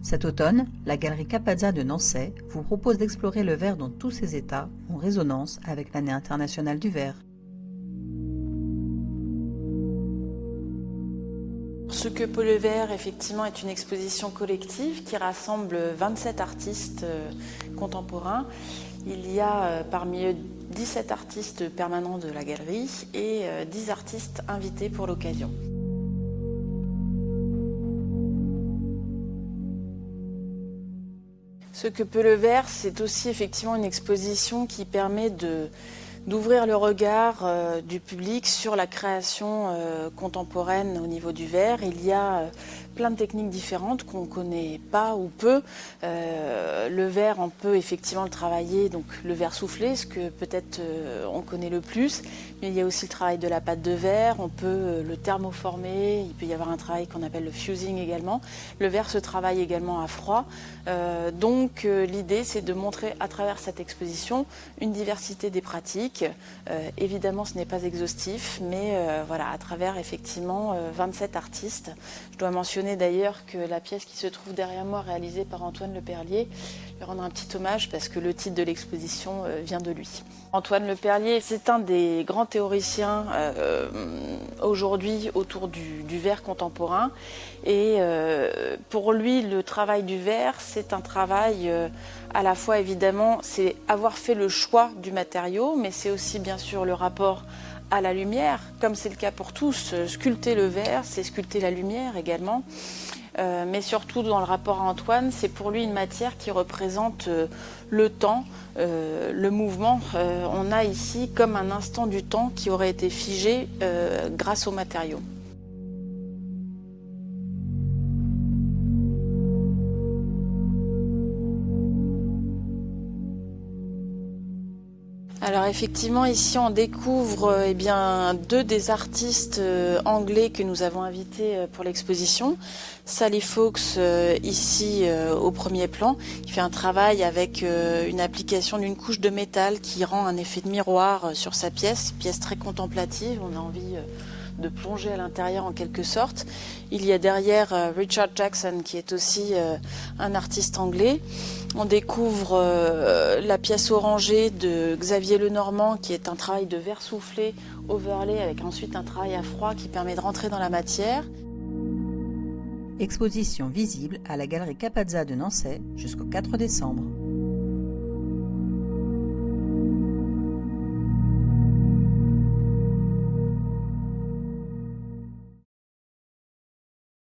Cet automne, la Galerie Capazza de Nançay vous propose d'explorer le verre dans tous ses états, en résonance avec l'Année internationale du verre. Ce que peut le verre, effectivement, est une exposition collective qui rassemble 27 artistes contemporains. Il y a parmi eux 17 artistes permanents de la galerie et 10 artistes invités pour l'occasion. Ce que peut le verre, c'est aussi effectivement une exposition qui permet d'ouvrir le regard du public sur la création contemporaine au niveau du verre. Il y a plein de techniques différentes qu'on ne connaît pas ou peu. Le verre, on peut effectivement le travailler, donc le verre soufflé, ce que peut-être on connaît le plus, mais il y a aussi le travail de la pâte de verre, on peut le thermoformer, il peut y avoir un travail qu'on appelle le fusing également. Le verre se travaille également à froid, donc l'idée c'est de montrer à travers cette exposition une diversité des pratiques. Évidemment ce n'est pas exhaustif, mais voilà, à travers effectivement 27 artistes. Je dois mentionner d'ailleurs que la pièce qui se trouve derrière moi, réalisée par Antoine Leperlier, lui rendre un petit hommage parce que le titre de l'exposition vient de lui. Antoine Leperlier, c'est un des grands théoriciens aujourd'hui autour du verre contemporain. Et pour lui, le travail du verre, c'est un travail à la fois évidemment, c'est avoir fait le choix du matériau, mais c'est aussi bien sûr le rapport à la lumière, comme c'est le cas pour tous. Sculpter le verre, c'est sculpter la lumière également. Mais surtout dans le rapport à Antoine, c'est pour lui une matière qui représente le temps, le mouvement. On a ici comme un instant du temps qui aurait été figé grâce aux matériaux. Alors effectivement, ici on découvre deux des artistes anglais que nous avons invités pour l'exposition. Sally Fawkes, ici au premier plan, qui fait un travail avec une application d'une couche de métal qui rend un effet de miroir sur sa pièce très contemplative, on a envie de plonger à l'intérieur en quelque sorte. Il y a derrière Richard Jackson qui est aussi un artiste anglais. On découvre la pièce orangée de Xavier Lenormand qui est un travail de verre soufflé overlay avec ensuite un travail à froid qui permet de rentrer dans la matière. Exposition visible à la Galerie Capazza de Nançay jusqu'au 4 décembre.